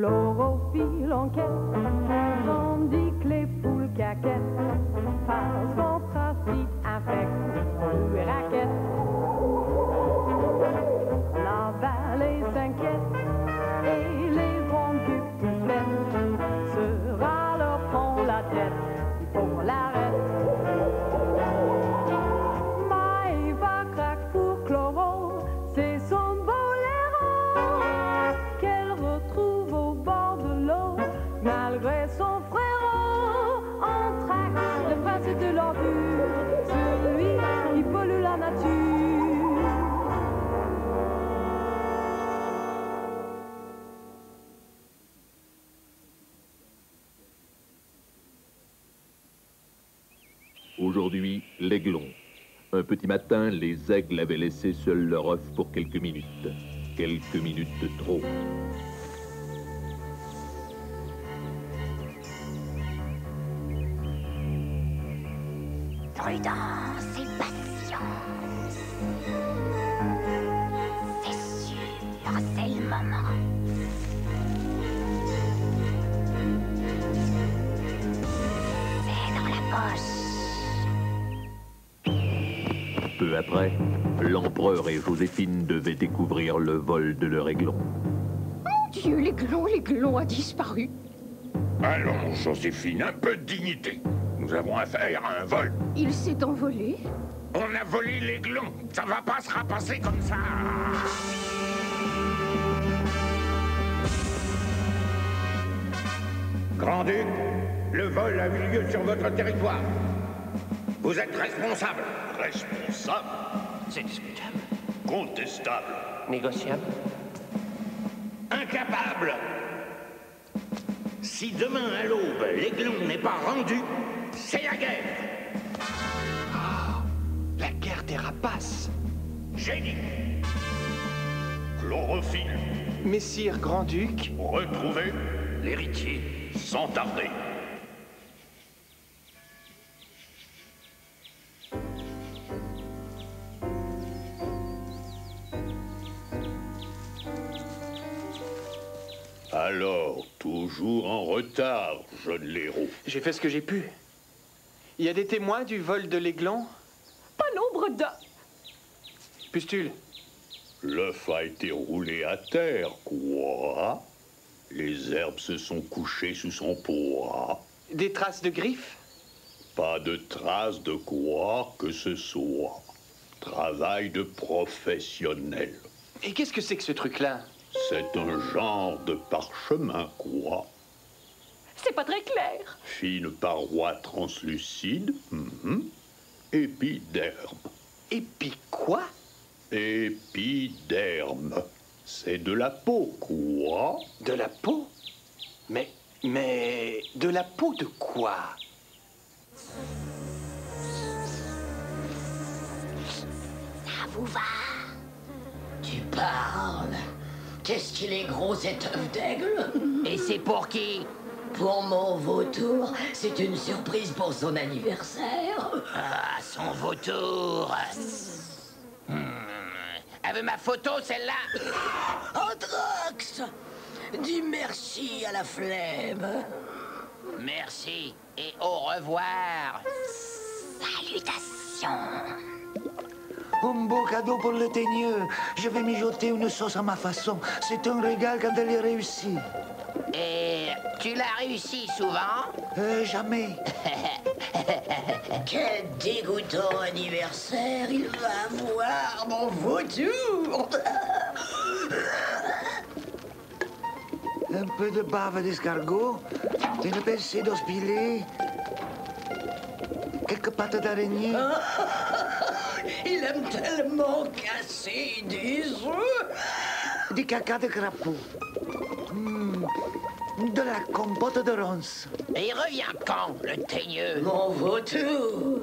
Chlorophylle enquête, tandis que les poules caquettent, parce qu'on trafic infecte et raquette. La vallée s'inquiète et les bronchiopus sera leur prend la tête, il faut l'arrêter. Maïva craque pour Chloro, c'est son boléro qu'elle retrouve au bord de l'eau, malgré son frérot. En traque le principe de l'ordure, celui qui pollue la nature. Aujourd'hui, l'aiglon. Un petit matin, les aigles avaient laissé seuls leur œuf pour quelques minutes. Quelques minutes de trop. Prudence et patience. C'est sûr, c'est le moment. C'est dans la poche. Peu après, l'empereur et Joséphine devaient découvrir le vol de leur aiglon. Mon Dieu, l'aiglon a disparu. Allons, Joséphine, un peu de dignité. Nous avons affaire à un vol. Il s'est envolé. On a volé l'aiglon. Ça va pas se rapasser comme ça. Grand-Duc, le vol a eu lieu sur votre territoire. Vous êtes responsable. Responsable? C'est discutable. Contestable. Négociable. Incapable. Si demain à l'aube, l'aiglon n'est pas rendu, c'est la guerre. La guerre des rapaces. J'ai dit. Chlorophylle. Messire Grand-Duc. Retrouvez l'héritier sans tarder. Alors, toujours en retard, jeune Léraud. J'ai fait ce que j'ai pu. Il y a des témoins du vol de l'aiglon? Pas l'ombre d'un. Pustule. L'œuf a été roulé à terre, quoi? Les herbes se sont couchées sous son poids. Des traces de griffes? Pas de traces de quoi que ce soit. Travail de professionnel. Et qu'est-ce que c'est que ce truc-là? C'est un genre de parchemin, quoi. C'est pas très clair. Fine paroi translucide. Épiderme. Épi quoi? Épiderme. C'est de la peau, quoi. De la peau? Mais de la peau de quoi? Ça vous va? Tu parles? Qu'est-ce qu'il est gros cet œuf d'aigle? Et c'est pour qui? Pour mon vautour. C'est une surprise pour son anniversaire. Ah, son vautour. Elle veut ma photo, celle-là? Androx! Dis merci à la flemme. Merci et au revoir. Salutations. Un beau cadeau pour le teigneux. Je vais mijoter une sauce à ma façon. C'est un régal quand elle est réussie. Et tu l'as réussi souvent? Jamais. Quel dégoûtant anniversaire il va avoir, mon vautour. Un peu de bave d'escargot, une pincée d'os pilé, quelques pattes d'araignée. Il aime tellement casser des œufs. Du caca de crapaud. De la compote de ronces. Et il revient quand, le teigneux? Mon vautour.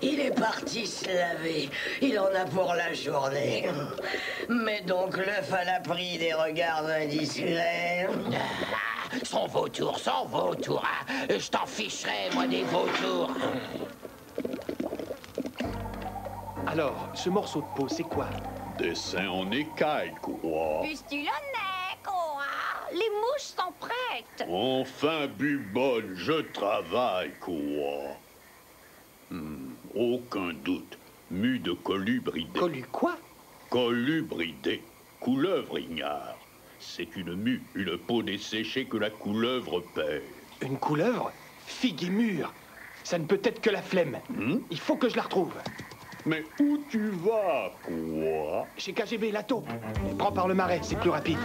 Il est parti se laver. Il en a pour la journée. Mets donc l'œuf à l'abri des regards indiscrets. Son vautour, son vautour. Je t'en ficherai, moi, des vautours. Alors, ce morceau de peau, c'est quoi? Dessin en écaille, quoi. Pustule, quoi. Les arrête. Enfin, Bubonne, je travaille, quoi. Aucun doute. Mue de colubridé. Quoi? Colubridé. Couleuvre ignare. C'est une mue, une peau desséchée que la couleuvre perd. Une couleuvre? Figue et mûre. Ça ne peut être que la flemme. Il faut que je la retrouve. Mais où tu vas, quoi? Chez KGB, la taupe. Prends par le marais, c'est plus rapide.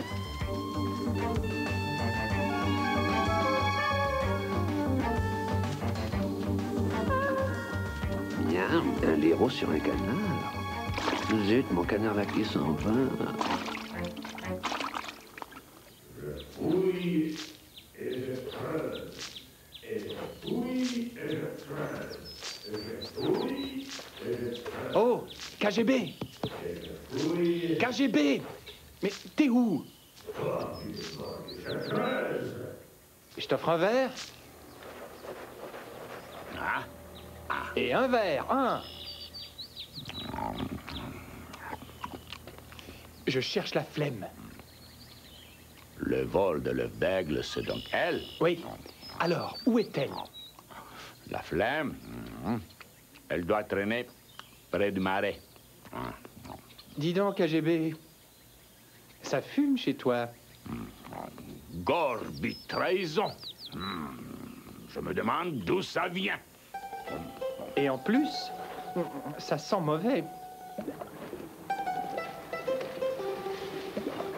Bien, un laireau sur un canard. Zut, mon canard là qui s'en va. Oui, et je creuse. Et je fouille, et je creuse. Et je fouille, et je creuse. Oh, KGB. Et je fouille, KGB. Mais t'es où? je creuse. Je t'offre un verre. Et un verre, un. Je cherche la flemme. Le vol de l'œuf d'aigle, c'est donc elle? Oui. Alors, où est-elle? La flemme? Elle doit traîner près du marais. Dis donc, KGB. Ça fume chez toi. Gorby, trahison. Je me demande d'où ça vient. Et en plus, ça sent mauvais.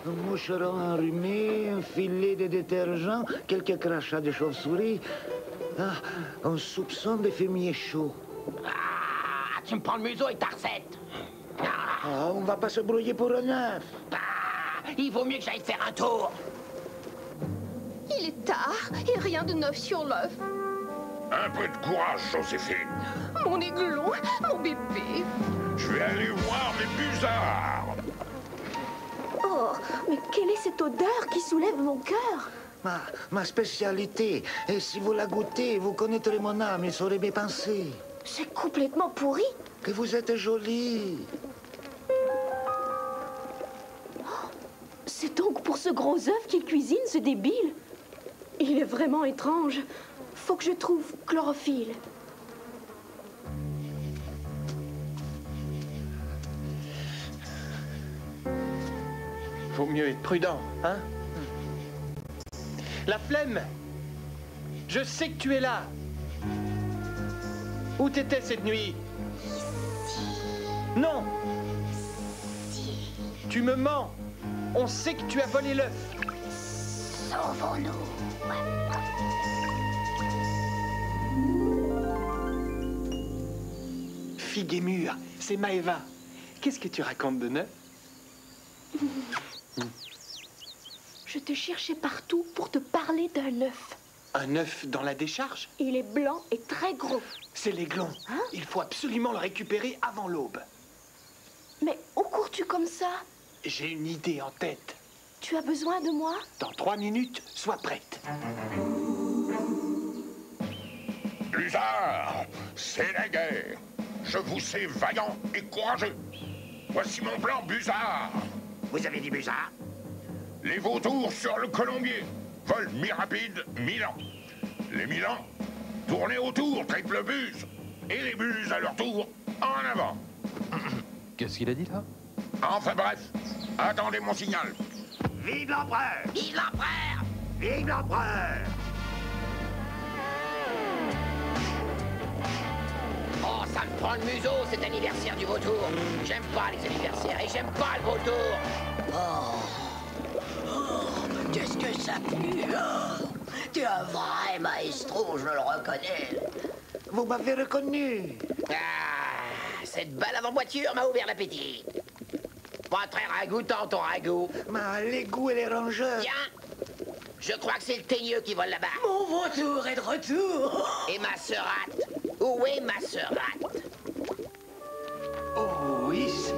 Un moucheron enrhumé, un filet de détergent, quelques crachats de chauve-souris. Ah, un soupçon de fumier chaud. Ah, tu me prends le museau et ta recette. Ah, on va pas se brouiller pour un œuf. Ah, il vaut mieux que j'aille faire un tour. Il est tard et rien de neuf sur l'œuf. Un peu de courage, Joséphine. Mon aiglon, mon bébé. Je vais aller voir mes busards. Oh, mais quelle est cette odeur qui soulève mon cœur? Ma spécialité. Et si vous la goûtez, vous connaîtrez mon âme et saurez mes pensées. C'est complètement pourri. Que vous êtes jolie. Oh, c'est donc pour ce gros œuf qu'il cuisine, ce débile. Il est vraiment étrange. Faut que je trouve Chlorophylle. Vaut mieux être prudent, hein? La flemme! Je sais que tu es là! Où t'étais cette nuit? Non! Tu me mens! On sait que tu as volé l'œuf! Sauvons-nous. Figue et mûre, c'est Maëva. Qu'est-ce que tu racontes de neuf? Je te cherchais partout pour te parler d'un œuf. Un œuf dans la décharge? Il est blanc et très gros. C'est l'aiglon. Hein? Il faut absolument le récupérer avant l'aube. Mais où cours-tu comme ça? J'ai une idée en tête. Tu as besoin de moi? Dans 3 minutes, sois prête. Busards, c'est la guerre. Je vous sais vaillant et courageux. Voici mon plan, Busard. Vous avez dit Busard? Les vautours sur le colombier. Vol mi-rapide, 1000 ans. Les 1000 ans, tournez autour, triple buse. Et les buses, à leur tour, en avant. Qu'est-ce qu'il a dit, là? Enfin bref, attendez mon signal. Vive l'empereur! Vive l'empereur! Vive l'empereur! Oh, ça me prend le museau, cet anniversaire du vautour. J'aime pas les anniversaires et j'aime pas le vautour. Oh, qu'est-ce que ça pue? Oh, tu es un vrai maestro, je le reconnais. Vous m'avez reconnu. Ah, cette balade en voiture m'a ouvert l'appétit. Pas très ragoûtant ton ragoût. Mais les goûts et les rongeurs. Tiens, je crois que c'est le teigneux qui vole là-bas. Mon vautour est de retour. Et ma sœurate? Où est ma sœurate? Oh, Is,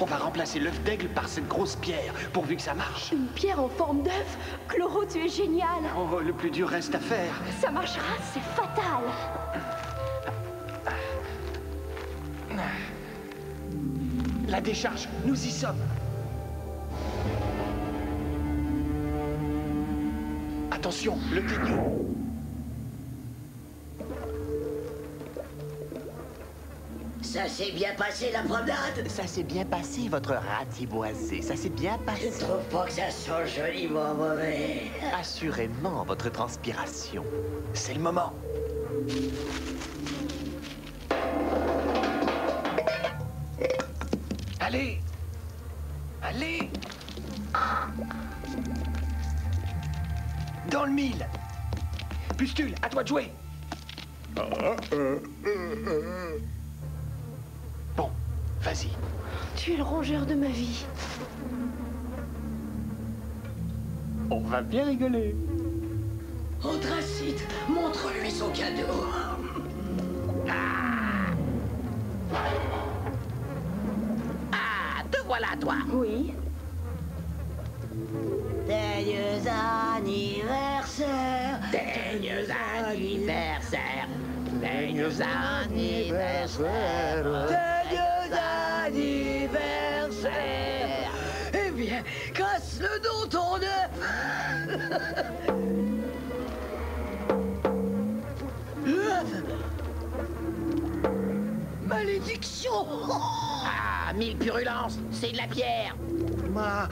on va remplacer l'œuf d'aigle par cette grosse pierre, pourvu que ça marche. Une pierre en forme d'œuf? Chloro, tu es génial. Oh, le plus dur reste à faire. Ça marchera, c'est fatal. La décharge, nous y sommes. Attention, le teigneux. Ça s'est bien passé la promenade? Ça s'est bien passé, votre ratiboisé. Ça s'est bien passé. Je trouve pas que ça sent joliment mauvais. Assurément, votre transpiration. C'est le moment. Allez! Allez! Dans le mille! Pustule, à toi de jouer! Bon, vas-y. Tu es le rongeur de ma vie. On va bien rigoler. Anthracite, montre-lui son cadeau. Ah, te voilà, toi. Oui. Joyeux anniversaire. Joyeux anniversaire. Joyeux anniversaire. Joyeux anniversaire. Eh bien, casse-le dans ton œuf. Malédiction. Ah, 1000 purulences, c'est de la pierre. Ma...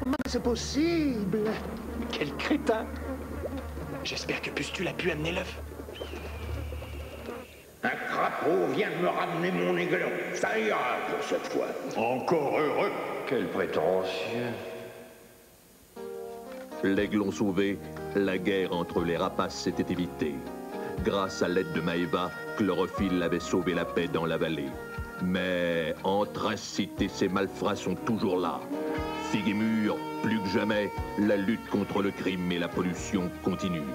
Comment c'est possible? Quel crétin! J'espère que Pustule a pu amener l'œuf. Un crapaud vient de me ramener mon aiglon. Ça ira pour cette fois. Encore heureux. Quel prétentieux. L'aiglon sauvé, la guerre entre les rapaces s'était évitée. Grâce à l'aide de Maëva, Chlorophylle avait sauvé la paix dans la vallée. Mais Anthracite et ses malfrats sont toujours là. Figue et mûre, plus que jamais, la lutte contre le crime et la pollution continue.